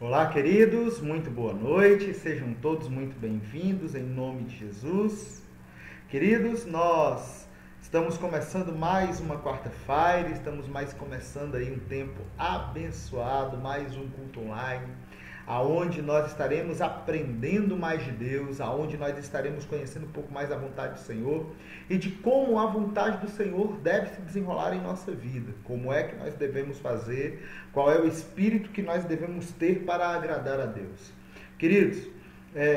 Olá, queridos, muito boa noite, sejam todos muito bem-vindos em nome de Jesus. Queridos, nós estamos começando mais uma quarta-feira, estamos começando aí um tempo abençoado, mais um culto online, aonde nós estaremos aprendendo mais de Deus, aonde nós estaremos conhecendo um pouco mais a vontade do Senhor e de como a vontade do Senhor deve se desenrolar em nossa vida, como é que nós devemos fazer, qual é o espírito que nós devemos ter para agradar a Deus. Queridos,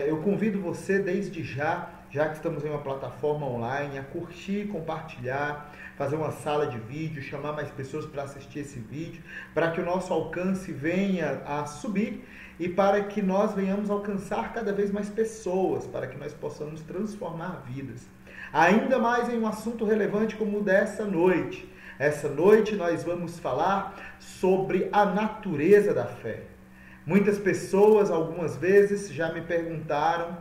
eu convido você desde já que estamos em uma plataforma online, a curtir, compartilhar, fazer uma sala de vídeo, chamar mais pessoas para assistir esse vídeo, para que o nosso alcance venha a subir e para que nós venhamos alcançar cada vez mais pessoas, para que nós possamos transformar vidas. Ainda mais em um assunto relevante como o dessa noite. Essa noite nós vamos falar sobre a natureza da fé. Muitas pessoas, algumas vezes, já me perguntaram,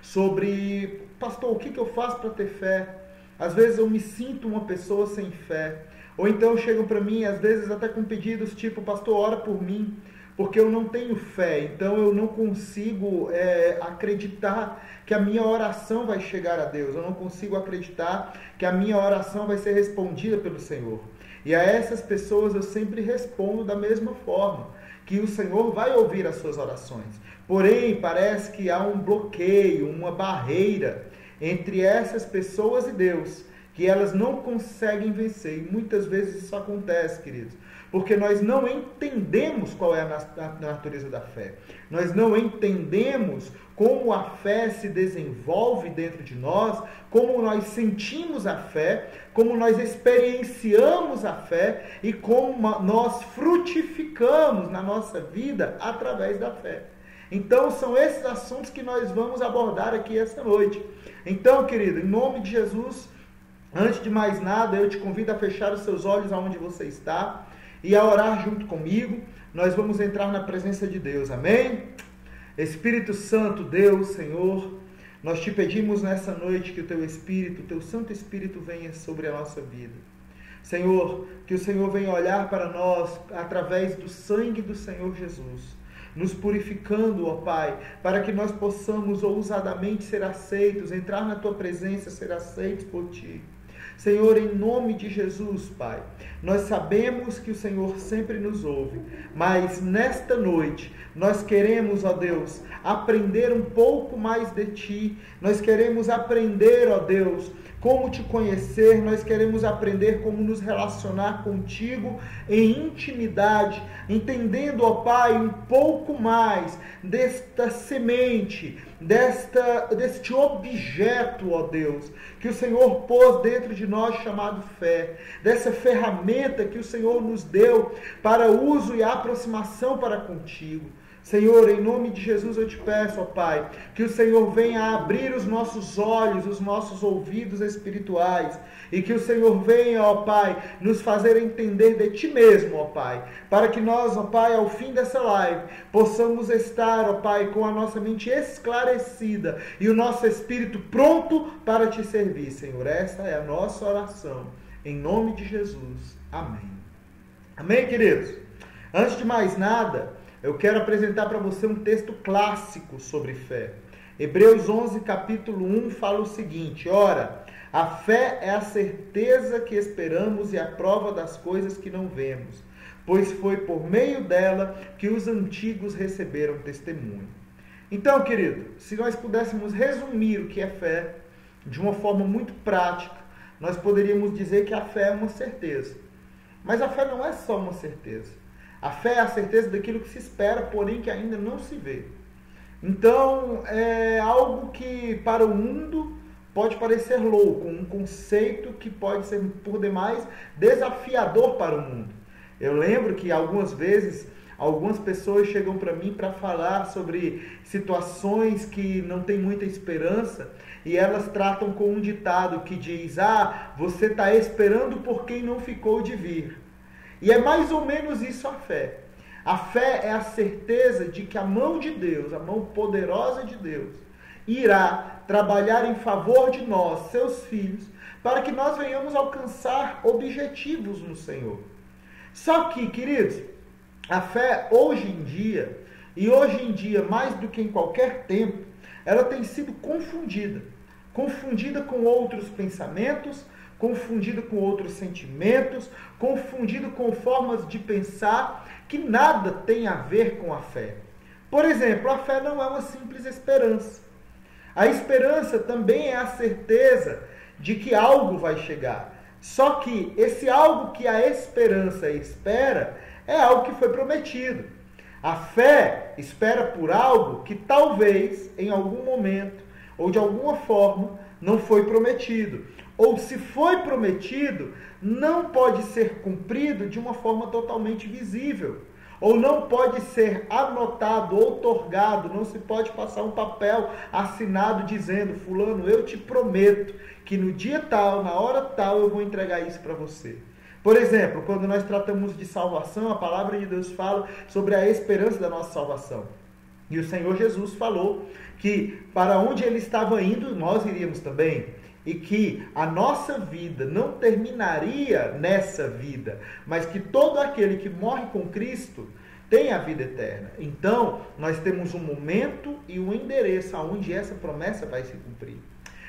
sobre, pastor, o que eu faço para ter fé? Às vezes eu me sinto uma pessoa sem fé. Ou então chegam para mim, às vezes até com pedidos tipo, pastor, ora por mim, porque eu não tenho fé, então eu não consigo acreditar que a minha oração vai chegar a Deus, eu não consigo acreditar que a minha oração vai ser respondida pelo Senhor. E a essas pessoas eu sempre respondo da mesma forma, que o Senhor vai ouvir as suas orações. Porém, parece que há um bloqueio, uma barreira entre essas pessoas e Deus, que elas não conseguem vencer. E muitas vezes isso acontece, queridos, porque nós não entendemos qual é a natureza da fé. Nós não entendemos como a fé se desenvolve dentro de nós, como nós sentimos a fé, como nós experienciamos a fé e como nós frutificamos na nossa vida através da fé. Então, são esses assuntos que nós vamos abordar aqui esta noite. Então, querido, em nome de Jesus, antes de mais nada, eu te convido a fechar os seus olhos aonde você está e a orar junto comigo. Nós vamos entrar na presença de Deus, amém? Espírito Santo, Deus, Senhor, nós te pedimos nessa noite que o teu Espírito, o teu Santo Espírito venha sobre a nossa vida. Senhor, que o Senhor venha olhar para nós através do sangue do Senhor Jesus, nos purificando, ó Pai, para que nós possamos ousadamente ser aceitos, entrar na tua presença, ser aceitos por ti. Senhor, em nome de Jesus, Pai, nós sabemos que o Senhor sempre nos ouve, mas nesta noite nós queremos, ó Deus, aprender um pouco mais de Ti, nós queremos aprender, ó Deus, como Te conhecer, nós queremos aprender como nos relacionar contigo em intimidade, entendendo, ó Pai, um pouco mais desta semente, deste objeto, ó Deus, que o Senhor pôs dentro de nós chamado fé, dessa ferramenta que o Senhor nos deu para uso e aproximação para contigo. Senhor, em nome de Jesus eu te peço, ó Pai, que o Senhor venha abrir os nossos olhos, os nossos ouvidos espirituais, e que o Senhor venha, ó Pai, nos fazer entender de Ti mesmo, ó Pai, para que nós, ó Pai, ao fim dessa live, possamos estar, ó Pai, com a nossa mente esclarecida e o nosso espírito pronto para Te servir, Senhor. Essa é a nossa oração, em nome de Jesus. Amém. Amém, queridos? Antes de mais nada, eu quero apresentar para você um texto clássico sobre fé. Hebreus 11, capítulo 1, fala o seguinte: ora, a fé é a certeza que esperamos e a prova das coisas que não vemos, pois foi por meio dela que os antigos receberam testemunho. Então, querido, se nós pudéssemos resumir o que é fé de uma forma muito prática, nós poderíamos dizer que a fé é uma certeza. Mas a fé não é só uma certeza. A fé é a certeza daquilo que se espera, porém que ainda não se vê. Então, é algo que para o mundo pode parecer louco, um conceito que pode ser por demais desafiador para o mundo. Eu lembro que algumas vezes algumas pessoas chegam para mim para falar sobre situações que não têm muita esperança e elas tratam com um ditado que diz: você está esperando por quem não ficou de vir. E é mais ou menos isso a fé. A fé é a certeza de que a mão de Deus, a mão poderosa de Deus, irá trabalhar em favor de nós, seus filhos, para que nós venhamos alcançar objetivos no Senhor. Só que, queridos, a fé hoje em dia, e hoje em dia, mais do que em qualquer tempo, ela tem sido confundida. Confundida com outros pensamentos, confundida com outros sentimentos, confundida com formas de pensar que nada tem a ver com a fé. Por exemplo, a fé não é uma simples esperança. A esperança também é a certeza de que algo vai chegar. Só que esse algo que a esperança espera é algo que foi prometido. A fé espera por algo que talvez, em algum momento, ou de alguma forma, não foi prometido. Ou se foi prometido, não pode ser cumprido de uma forma totalmente visível. Ou não pode ser anotado, outorgado, não se pode passar um papel assinado dizendo: fulano, eu te prometo que no dia tal, na hora tal, eu vou entregar isso para você. Por exemplo, quando nós tratamos de salvação, a palavra de Deus fala sobre a esperança da nossa salvação. E o Senhor Jesus falou que para onde Ele estava indo, nós iríamos também. E que a nossa vida não terminaria nessa vida, mas que todo aquele que morre com Cristo tem a vida eterna. Então, nós temos um momento e um endereço aonde essa promessa vai se cumprir.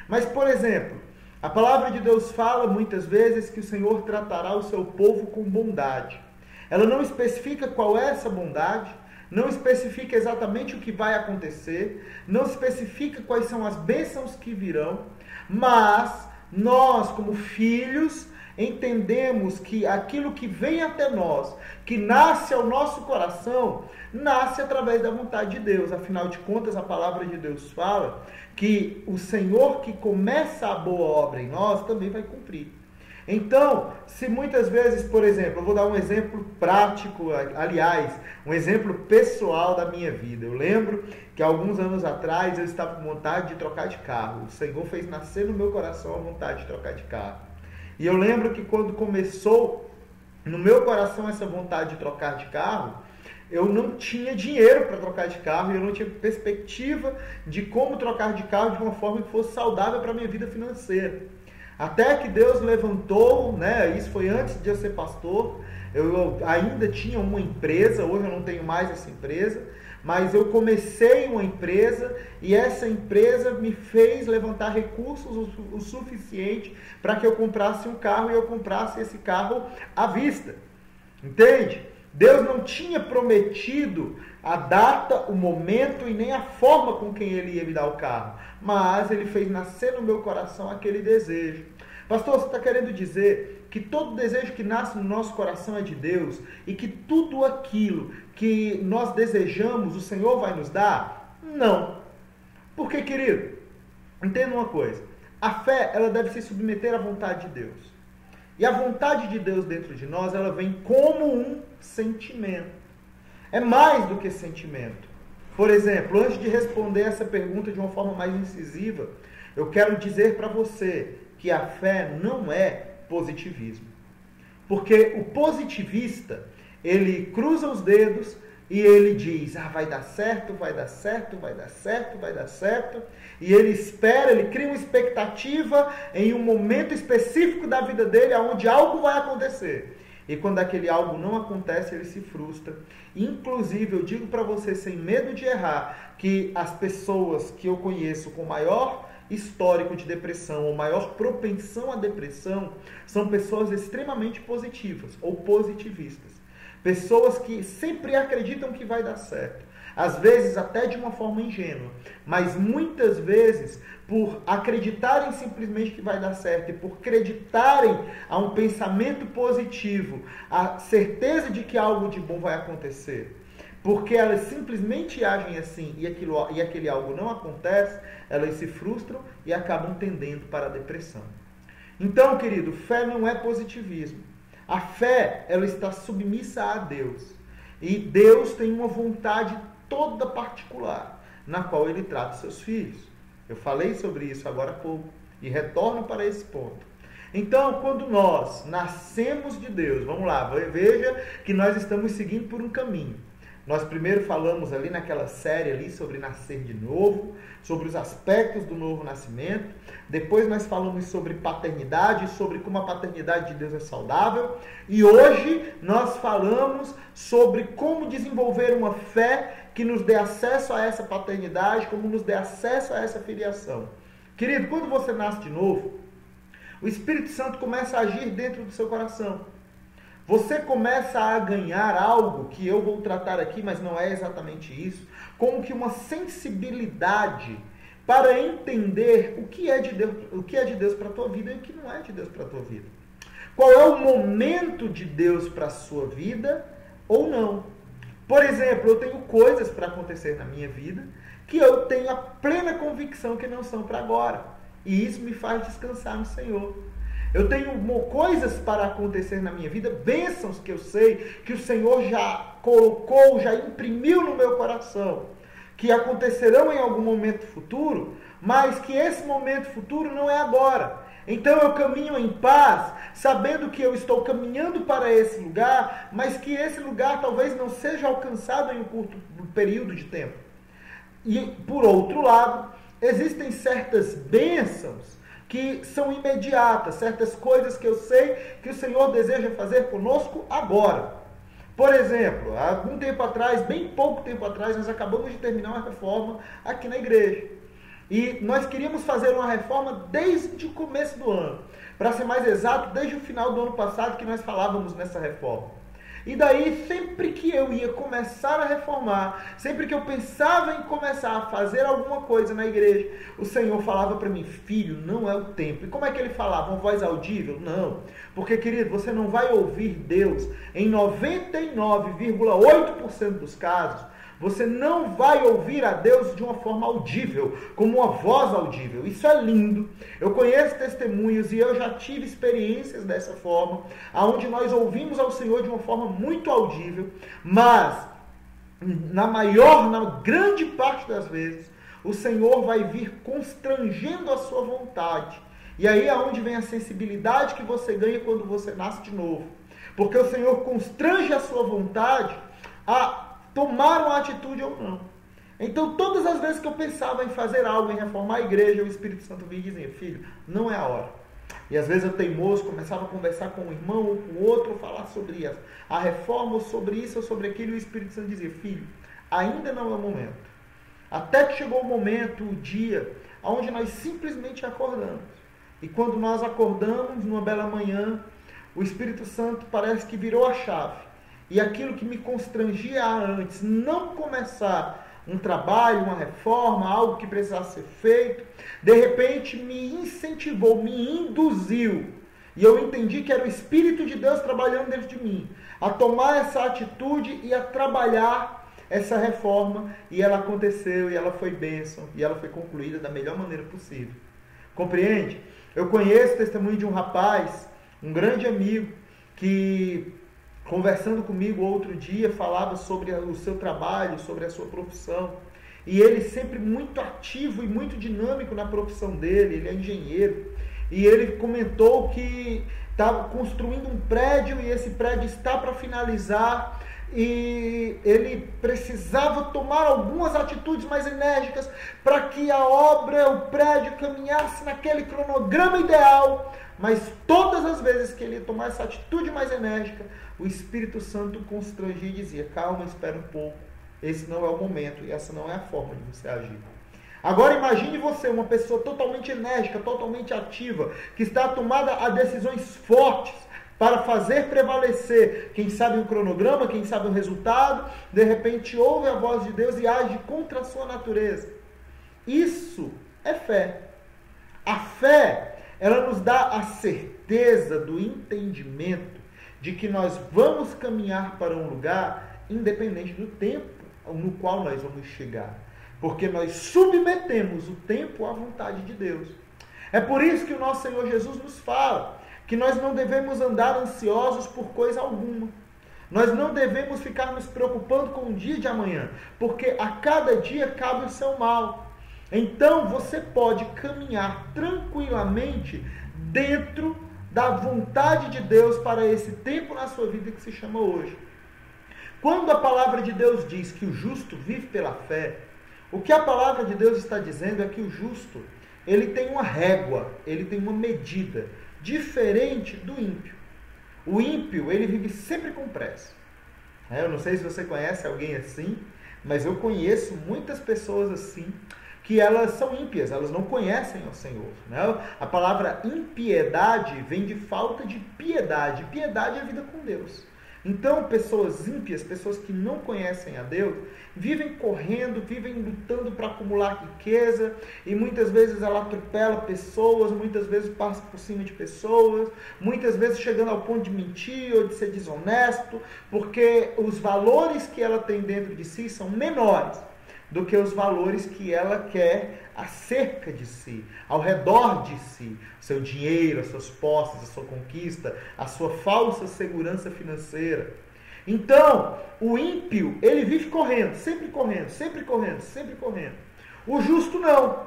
Mas, por exemplo, a palavra de Deus fala muitas vezes que o Senhor tratará o seu povo com bondade. Ela não especifica qual é essa bondade, não especifica exatamente o que vai acontecer, não especifica quais são as bênçãos que virão, mas nós, como filhos, entendemos que aquilo que vem até nós, que nasce ao nosso coração, nasce através da vontade de Deus. Afinal de contas, a palavra de Deus fala que o Senhor que começa a boa obra em nós também vai cumprir. Então, se muitas vezes, por exemplo, eu vou dar um exemplo prático, aliás, um exemplo pessoal da minha vida. Eu lembro que alguns anos atrás eu estava com vontade de trocar de carro. O Senhor fez nascer no meu coração a vontade de trocar de carro. E eu lembro que quando começou no meu coração essa vontade de trocar de carro, eu não tinha dinheiro para trocar de carro e eu não tinha perspectiva de como trocar de carro de uma forma que fosse saudável para a minha vida financeira. Até que Deus levantou, né? Isso foi antes de eu ser pastor. Eu ainda tinha uma empresa, hoje eu não tenho mais essa empresa, mas eu comecei uma empresa e essa empresa me fez levantar recursos o suficiente para que eu comprasse um carro e eu comprasse esse carro à vista. Entende? Deus não tinha prometido a data, o momento e nem a forma com quem Ele ia me dar o carro, mas Ele fez nascer no meu coração aquele desejo. Pastor, você está querendo dizer que todo desejo que nasce no nosso coração é de Deus e que tudo aquilo que nós desejamos o Senhor vai nos dar? Não. Por quê, querido? Entenda uma coisa. A fé, ela deve se submeter à vontade de Deus. E a vontade de Deus dentro de nós, ela vem como um sentimento. É mais do que sentimento. Por exemplo, antes de responder essa pergunta de uma forma mais incisiva, eu quero dizer para você que a fé não é positivismo. Porque o positivista, ele cruza os dedos e ele diz: vai dar certo, vai dar certo, vai dar certo, vai dar certo. E ele espera, ele cria uma expectativa em um momento específico da vida dele, onde algo vai acontecer. E quando aquele algo não acontece, ele se frustra. Inclusive, eu digo para você, sem medo de errar, que as pessoas que eu conheço com maior histórico de depressão, ou maior propensão à depressão, são pessoas extremamente positivas ou positivistas. Pessoas que sempre acreditam que vai dar certo. Às vezes até de uma forma ingênua, mas muitas vezes por acreditarem simplesmente que vai dar certo e por acreditarem a um pensamento positivo, a certeza de que algo de bom vai acontecer, porque elas simplesmente agem assim e aquele algo não acontece, elas se frustram e acabam tendendo para a depressão. Então, querido, fé não é positivismo. A fé, ela está submissa a Deus. E Deus tem uma vontade toda particular, na qual Ele trata os seus filhos. Eu falei sobre isso agora há pouco e retorno para esse ponto. Então, quando nós nascemos de Deus, vamos lá, veja que nós estamos seguindo por um caminho. Nós primeiro falamos ali naquela série ali sobre nascer de novo, sobre os aspectos do novo nascimento. Depois nós falamos sobre paternidade, sobre como a paternidade de Deus é saudável. E hoje nós falamos sobre como desenvolver uma fé que nos dê acesso a essa paternidade, como nos dê acesso a essa filiação. Querido, quando você nasce de novo, o Espírito Santo começa a agir dentro do seu coração. Você começa a ganhar algo que eu vou tratar aqui, mas não é exatamente isso, como que uma sensibilidade para entender o que é de Deus para a tua vida e o que não é de Deus para a tua vida. Qual é o momento de Deus para a sua vida ou não. Por exemplo, eu tenho coisas para acontecer na minha vida que eu tenho a plena convicção que não são para agora. E isso me faz descansar no Senhor. Eu tenho coisas para acontecer na minha vida, bênçãos que eu sei que o Senhor já colocou, já imprimiu no meu coração, que acontecerão em algum momento futuro, mas que esse momento futuro não é agora. Então eu caminho em paz, sabendo que eu estou caminhando para esse lugar, mas que esse lugar talvez não seja alcançado em um curto período de tempo. E, por outro lado, existem certas bênçãos que são imediatas, certas coisas que eu sei que o Senhor deseja fazer conosco agora. Por exemplo, há algum tempo atrás, bem pouco tempo atrás, nós acabamos de terminar uma reforma aqui na igreja. E nós queríamos fazer uma reforma desde o começo do ano. Para ser mais exato, desde o final do ano passado que nós falávamos nessa reforma. E daí, sempre que eu ia começar a reformar, sempre que eu pensava em começar a fazer alguma coisa na igreja, o Senhor falava para mim: filho, não é o tempo. E como é que ele falava? Uma voz audível? Não. Porque, querido, você não vai ouvir Deus em 99,8% dos casos. Você não vai ouvir a Deus de uma forma audível, como uma voz audível. Isso é lindo. Eu conheço testemunhos e eu já tive experiências dessa forma, onde nós ouvimos ao Senhor de uma forma muito audível, mas na grande parte das vezes, o Senhor vai vir constrangendo a sua vontade. E aí é onde vem a sensibilidade que você ganha quando você nasce de novo. Porque o Senhor constrange a sua vontade a tomar uma atitude ou não. Então, todas as vezes que eu pensava em fazer algo, em reformar a igreja, o Espírito Santo vinha e dizia: filho, não é a hora. E às vezes eu teimoso, começava a conversar com um irmão ou com outro, falar sobre a reforma, ou sobre isso, ou sobre aquilo, e o Espírito Santo dizia: filho, ainda não é o momento. Até que chegou o momento, o dia, onde nós simplesmente acordamos. E quando nós acordamos, numa bela manhã, o Espírito Santo parece que virou a chave. E aquilo que me constrangia antes, não começar um trabalho, uma reforma, algo que precisasse ser feito, de repente me incentivou, me induziu. E eu entendi que era o Espírito de Deus trabalhando dentro de mim, a tomar essa atitude e a trabalhar essa reforma. E ela aconteceu, e ela foi bênção, e ela foi concluída da melhor maneira possível. Compreende? Eu conheço o testemunho de um rapaz, um grande amigo, que, conversando comigo outro dia, falava sobre o seu trabalho, sobre a sua profissão. E ele sempre muito ativo e muito dinâmico na profissão dele, ele é engenheiro. E ele comentou que estava construindo um prédio e esse prédio está para finalizar. E ele precisava tomar algumas atitudes mais enérgicas para que a obra, o prédio caminhasse naquele cronograma ideal. Mas todas as vezes que ele ia tomar essa atitude mais enérgica, o Espírito Santo constrangia e dizia: calma, espera um pouco, esse não é o momento e essa não é a forma de você agir. Agora imagine você, uma pessoa totalmente enérgica, totalmente ativa, que está tomada a decisões fortes para fazer prevalecer, quem sabe o cronograma, quem sabe o resultado, de repente ouve a voz de Deus e age contra a sua natureza. Isso é fé. A fé, ela nos dá a certeza do entendimento de que nós vamos caminhar para um lugar independente do tempo no qual nós vamos chegar. Porque nós submetemos o tempo à vontade de Deus. É por isso que o nosso Senhor Jesus nos fala que nós não devemos andar ansiosos por coisa alguma. Nós não devemos ficar nos preocupando com o dia de amanhã, porque a cada dia cabe o seu mal. Então você pode caminhar tranquilamente dentro da vontade de Deus para esse tempo na sua vida que se chama hoje. Quando a palavra de Deus diz que o justo vive pela fé, o que a palavra de Deus está dizendo é que o justo, ele tem uma régua, ele tem uma medida, diferente do ímpio. O ímpio, ele vive sempre com pressa. Eu não sei se você conhece alguém assim, mas eu conheço muitas pessoas assim, que elas são ímpias, elas não conhecem o Senhor. Né? A palavra impiedade vem de falta de piedade. Piedade é a vida com Deus. Então, pessoas ímpias, pessoas que não conhecem a Deus, vivem correndo, vivem lutando para acumular riqueza, e muitas vezes ela atropela pessoas, muitas vezes passa por cima de pessoas, muitas vezes chegando ao ponto de mentir ou de ser desonesto, porque os valores que ela tem dentro de si são menores do que os valores que ela quer acerca de si, ao redor de si, seu dinheiro, as suas posses, a sua conquista, a sua falsa segurança financeira. Então, o ímpio, ele vive correndo, sempre correndo, sempre correndo, sempre correndo. O justo não.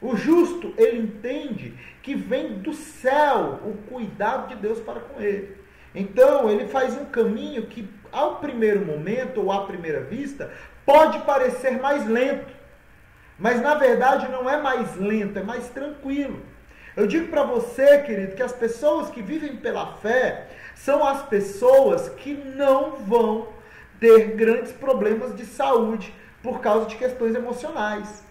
O justo, ele entende que vem do céu o cuidado de Deus para com ele. Então, ele faz um caminho que, ao primeiro momento, ou à primeira vista, pode parecer mais lento, mas na verdade não é mais lento, é mais tranquilo. Eu digo para você, querido, que as pessoas que vivem pela fé são as pessoas que não vão ter grandes problemas de saúde por causa de questões emocionais.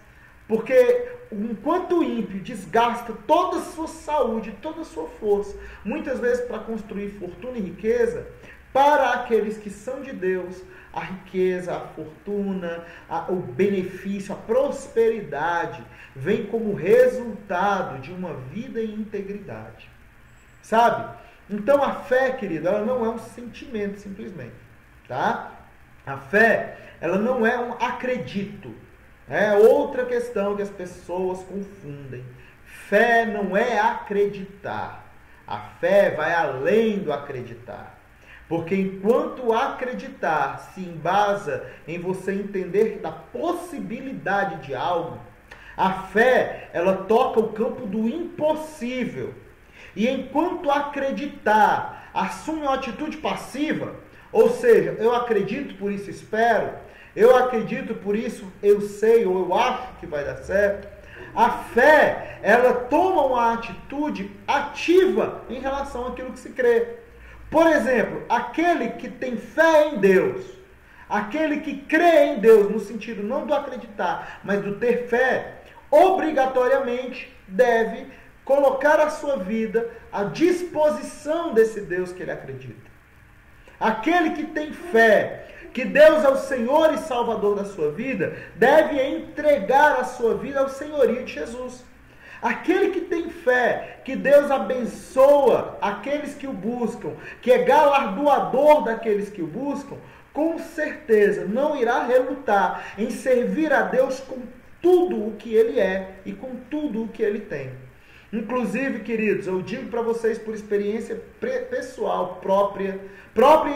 Porque enquanto o ímpio desgasta toda a sua saúde, toda a sua força, muitas vezes para construir fortuna e riqueza, para aqueles que são de Deus, a riqueza, a fortuna, o benefício, a prosperidade vem como resultado de uma vida em integridade. Sabe? Então a fé, querido, ela não é um sentimento simplesmente. Tá? A fé, ela não é um acredito. É outra questão que as pessoas confundem. Fé não é acreditar. A fé vai além do acreditar. Porque enquanto acreditar se embasa em você entender da possibilidade de algo, a fé, ela toca o campo do impossível. E enquanto acreditar assume uma atitude passiva, ou seja, eu acredito, por isso espero, eu acredito, por isso eu sei ou eu acho que vai dar certo, a fé, ela toma uma atitude ativa em relação àquilo que se crê. Por exemplo, aquele que tem fé em Deus, aquele que crê em Deus, no sentido não do acreditar, mas do ter fé, obrigatoriamente deve colocar a sua vida à disposição desse Deus que ele acredita. Aquele que tem fé, que Deus é o Senhor e Salvador da sua vida, deve entregar a sua vida ao senhorio de Jesus. Aquele que tem fé, que Deus abençoa aqueles que o buscam, que é galardoador daqueles que o buscam, com certeza não irá relutar em servir a Deus com tudo o que ele é e com tudo o que ele tem. Inclusive, queridos, eu digo para vocês por experiência pessoal, própria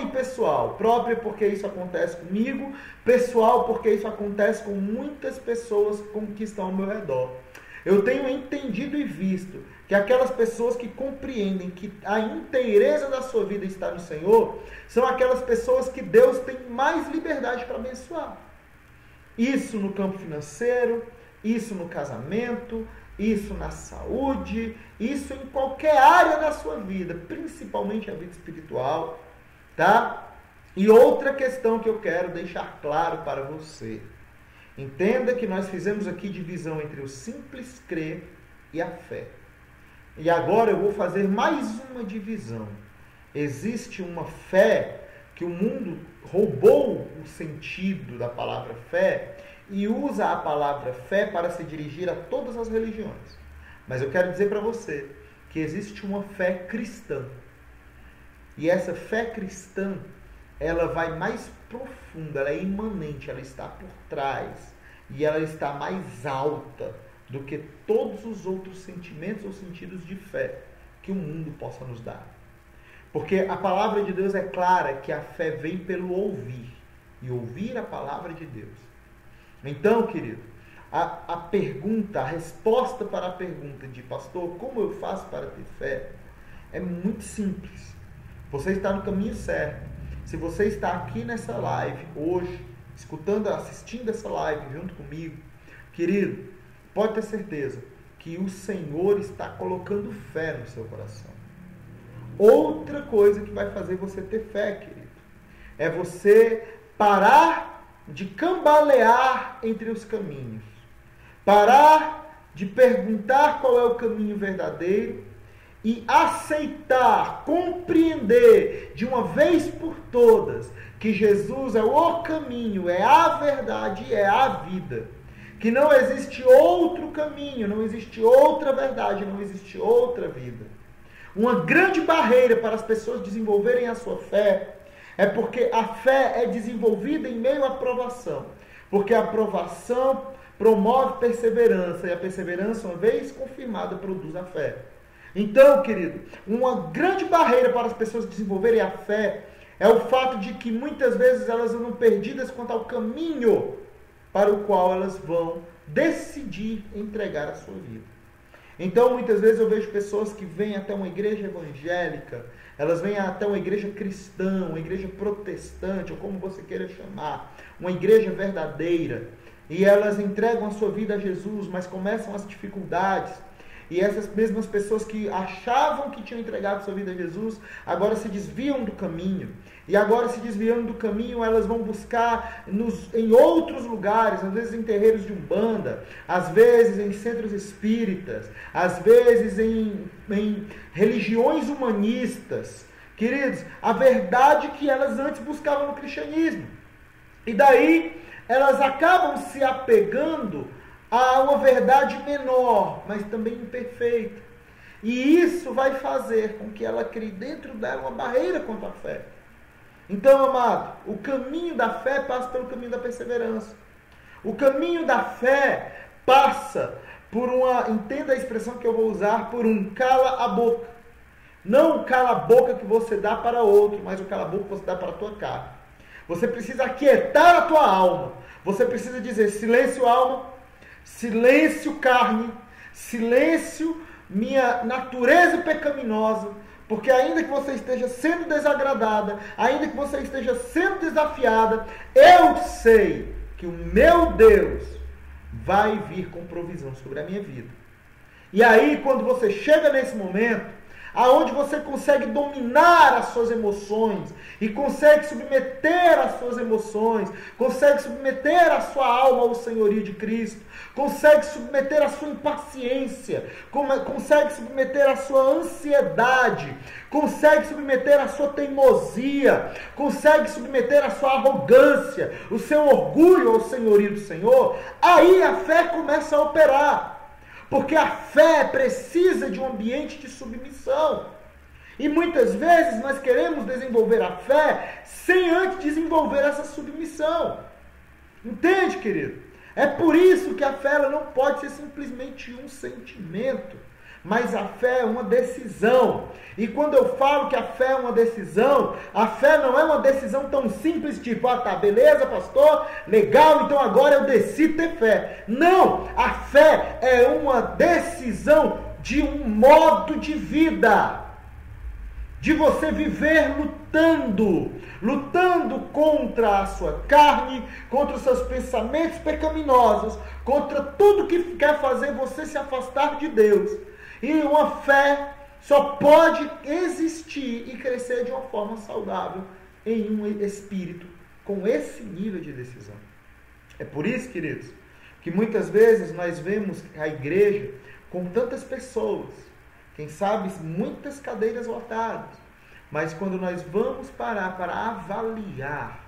e pessoal. Própria porque isso acontece comigo, pessoal porque isso acontece com muitas pessoas que estão ao meu redor. Eu tenho entendido e visto que aquelas pessoas que compreendem que a inteireza da sua vida está no Senhor, são aquelas pessoas que Deus tem mais liberdade para abençoar. Isso no campo financeiro, isso no casamento, isso na saúde, isso em qualquer área da sua vida, principalmente a vida espiritual, tá? E outra questão que eu quero deixar claro para você. Entenda que nós fizemos aqui divisão entre o simples crer e a fé. E agora eu vou fazer mais uma divisão. Existe uma fé que o mundo roubou o sentido da palavra fé e usa a palavra fé para se dirigir a todas as religiões. Mas eu quero dizer para você que existe uma fé cristã. E essa fé cristã, ela vai mais profunda, ela é imanente, ela está por trás e ela está mais alta do que todos os outros sentimentos ou sentidos de fé que o mundo possa nos dar. Porque a palavra de Deus é clara que a fé vem pelo ouvir e ouvir a palavra de Deus. Então, querido, a pergunta, a resposta para a pergunta de pastor, como eu faço para ter fé, é muito simples. Você está no caminho certo. Se você está aqui nessa live hoje, escutando, assistindo essa live junto comigo, querido, pode ter certeza que o Senhor está colocando fé no seu coração. Outra coisa que vai fazer você ter fé, querido, é você parar de cambalear entre os caminhos. Parar de perguntar qual é o caminho verdadeiro e aceitar, compreender de uma vez por todas que Jesus é o caminho, é a verdade, é a vida. Que não existe outro caminho, não existe outra verdade, não existe outra vida. Uma grande barreira para as pessoas desenvolverem a sua fé é porque a fé é desenvolvida em meio à provação. Porque a provação promove perseverança e a perseverança, uma vez confirmada, produz a fé. Então, querido, uma grande barreira para as pessoas desenvolverem a fé é o fato de que muitas vezes elas andam perdidas quanto ao caminho para o qual elas vão decidir entregar a sua vida. Então, muitas vezes eu vejo pessoas que vêm até uma igreja evangélica, elas vêm até uma igreja cristã, uma igreja protestante, ou como você queira chamar, uma igreja verdadeira, e elas entregam a sua vida a Jesus, mas começam as dificuldades. E essas mesmas pessoas que achavam que tinham entregado sua vida a Jesus, agora se desviam do caminho. E agora, se desviando do caminho, elas vão buscar em outros lugares, às vezes em terreiros de umbanda, às vezes em centros espíritas, às vezes em religiões humanistas. Queridos, a verdade que elas antes buscavam no cristianismo. E daí, elas acabam se apegando a uma verdade menor, mas também imperfeita. E isso vai fazer com que ela crie dentro dela uma barreira contra a fé. Então, amado, o caminho da fé passa pelo caminho da perseverança. O caminho da fé passa por entenda a expressão que eu vou usar, por um cala a boca. Não o cala a boca que você dá para outro, mas o cala a boca que você dá para a tua carne. Você precisa aquietar a tua alma. Você precisa dizer: silêncio, alma. Silêncio, carne. Silêncio, minha natureza pecaminosa. Porque ainda que você esteja sendo desagradada, ainda que você esteja sendo desafiada, eu sei que o meu Deus vai vir com provisão sobre a minha vida. E aí, quando você chega nesse momento, aonde você consegue dominar as suas emoções e consegue submeter as suas emoções, consegue submeter a sua alma ao senhorio de Cristo, consegue submeter a sua impaciência, consegue submeter a sua ansiedade, consegue submeter a sua teimosia, consegue submeter a sua arrogância, o seu orgulho ao senhorio do Senhor, aí a fé começa a operar. Porque a fé precisa de um ambiente de submissão. E muitas vezes nós queremos desenvolver a fé sem antes desenvolver essa submissão. Entende, querido? É por isso que a fé ela não pode ser simplesmente um sentimento, mas a fé é uma decisão. E quando eu falo que a fé é uma decisão, a fé não é uma decisão tão simples, tipo, tá, beleza, pastor, legal, então agora eu decido ter fé. Não, a fé é uma decisão de um modo de vida, de você viver lutando contra a sua carne, contra os seus pensamentos pecaminosos, contra tudo que quer fazer você se afastar de Deus. E uma fé só pode existir e crescer de uma forma saudável em um espírito com esse nível de decisão. É por isso, queridos, que muitas vezes nós vemos a igreja com tantas pessoas, quem sabe muitas cadeiras lotadas, mas quando nós vamos parar para avaliar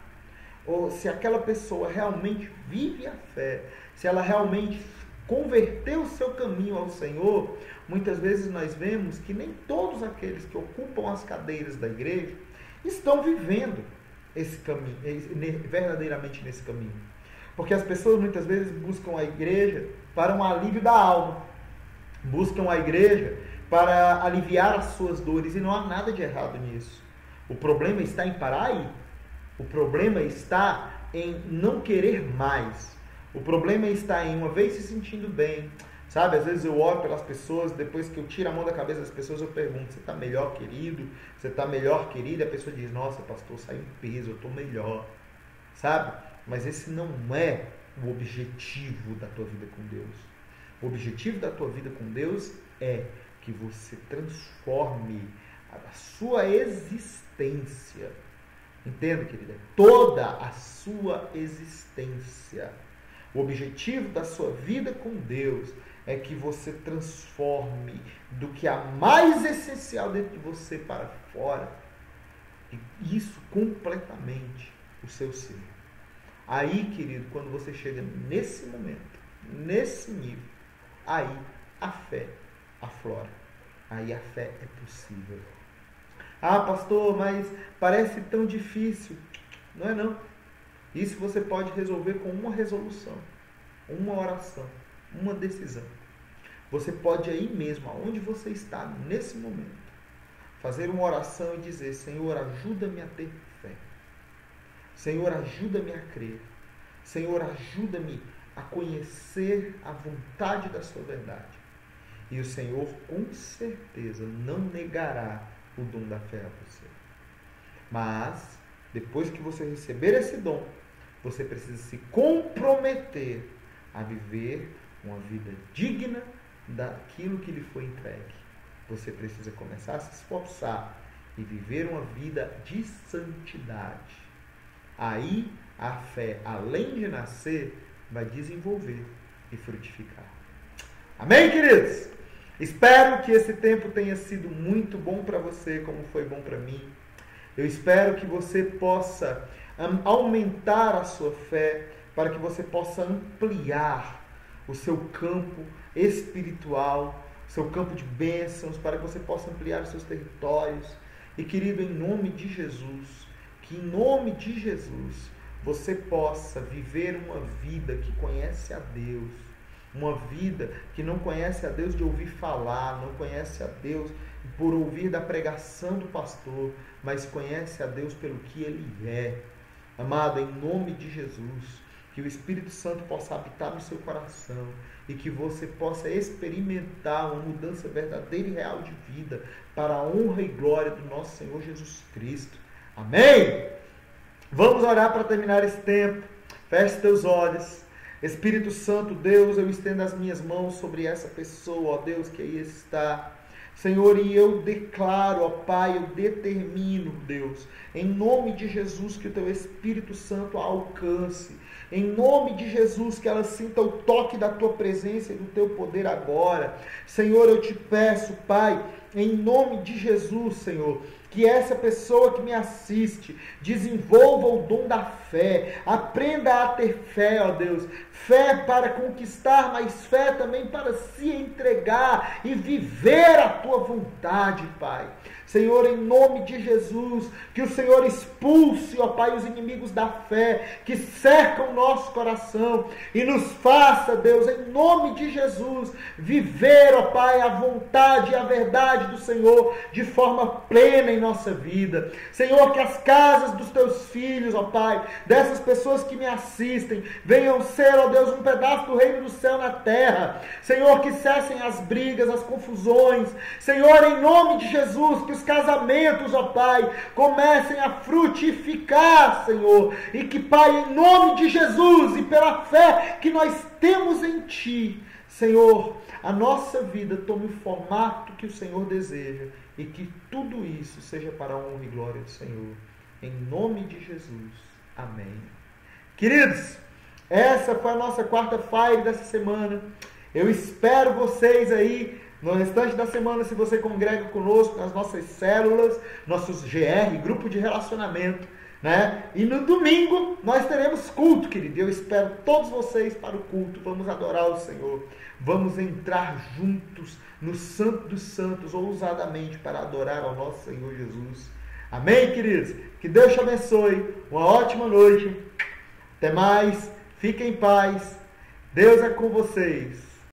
ou se aquela pessoa realmente vive a fé, se ela realmente converteu o seu caminho ao Senhor, muitas vezes nós vemos que nem todos aqueles que ocupam as cadeiras da igreja estão vivendo esse caminho, verdadeiramente nesse caminho. Porque as pessoas muitas vezes buscam a igreja para um alívio da alma, buscam a igreja para aliviar as suas dores, e não há nada de errado nisso. O problema está em parar aí. O problema está em não querer mais. O problema está em, uma vez se sentindo bem, sabe? Às vezes eu oro pelas pessoas, depois que eu tiro a mão da cabeça das pessoas, eu pergunto: você está melhor, querido? Você está melhor, querida? E a pessoa diz: nossa, pastor, saí em peso, eu estou melhor, sabe? Mas esse não é o objetivo da tua vida com Deus. O objetivo da tua vida com Deus é que você transforme a sua existência Entenda, querida, toda a sua existência. O objetivo da sua vida com Deus é que você transforme do que há mais essencial dentro de você para fora. E isso completamente o seu ser. Aí, querido, quando você chega nesse momento, nesse nível, aí a fé aflora. Aí a fé é possível. Ah, pastor, mas parece tão difícil. Não é não. Isso você pode resolver com uma resolução, uma oração, uma decisão. Você pode aí mesmo, aonde você está nesse momento, fazer uma oração e dizer: Senhor, ajuda-me a ter fé. Senhor, ajuda-me a crer. Senhor, ajuda-me a conhecer a vontade da sua verdade. E o Senhor, com certeza, não negará o dom da fé a você. Mas, depois que você receber esse dom, você precisa se comprometer a viver uma vida digna daquilo que lhe foi entregue. Você precisa começar a se esforçar e viver uma vida de santidade. Aí, a fé, além de nascer, vai desenvolver e frutificar. Amém, queridos? Espero que esse tempo tenha sido muito bom para você, como foi bom para mim. Eu espero que você possa aumentar a sua fé, para que você possa ampliar o seu campo espiritual, seu campo de bênçãos, para que você possa ampliar os seus territórios. E, querido, em nome de Jesus, que em nome de Jesus você possa viver uma vida que conhece a Deus, uma vida que não conhece a Deus de ouvir falar, não conhece a Deus por ouvir da pregação do pastor, mas conhece a Deus pelo que Ele é. Amado, em nome de Jesus, que o Espírito Santo possa habitar no seu coração e que você possa experimentar uma mudança verdadeira e real de vida para a honra e glória do nosso Senhor Jesus Cristo. Amém? Vamos orar para terminar esse tempo. Feche teus olhos. Espírito Santo, Deus, eu estendo as minhas mãos sobre essa pessoa, ó Deus, que aí está. Senhor, e eu declaro, ó Pai, eu determino, Deus, em nome de Jesus, que o Teu Espírito Santo a alcance. Em nome de Jesus, que ela sinta o toque da Tua presença e do Teu poder agora. Senhor, eu te peço, Pai, em nome de Jesus, Senhor, que essa pessoa que me assiste desenvolva o dom da fé, aprenda a ter fé, ó Deus, fé para conquistar, mas fé também para se entregar e viver a Tua vontade, Pai. Senhor, em nome de Jesus, que o Senhor expulse, ó Pai, os inimigos da fé que cercam o nosso coração e nos faça, Deus, em nome de Jesus, viver, ó Pai, a vontade e a verdade do Senhor de forma plena em nossa vida. Senhor, que as casas dos Teus filhos, ó Pai, dessas pessoas que me assistem, venham ser, ó Deus, um pedaço do reino do céu na terra. Senhor, que cessem as brigas, as confusões. Senhor, em nome de Jesus, que os casamentos, ó Pai, comecem a frutificar, Senhor, e que, Pai, em nome de Jesus e pela fé que nós temos em Ti, Senhor, a nossa vida tome o formato que o Senhor deseja e que tudo isso seja para a honra e glória do Senhor. Em nome de Jesus. Amém. Queridos, essa foi a nossa quarta-feira dessa semana. Eu espero vocês aí no restante da semana, se você congrega conosco nas nossas células, nossos GR, grupo de relacionamento, né? E no domingo nós teremos culto, querido. Eu espero todos vocês para o culto. Vamos adorar o Senhor. Vamos entrar juntos no Santo dos Santos, ousadamente, para adorar ao nosso Senhor Jesus. Amém, queridos? Que Deus te abençoe. Uma ótima noite. Até mais. Fiquem em paz. Deus é com vocês.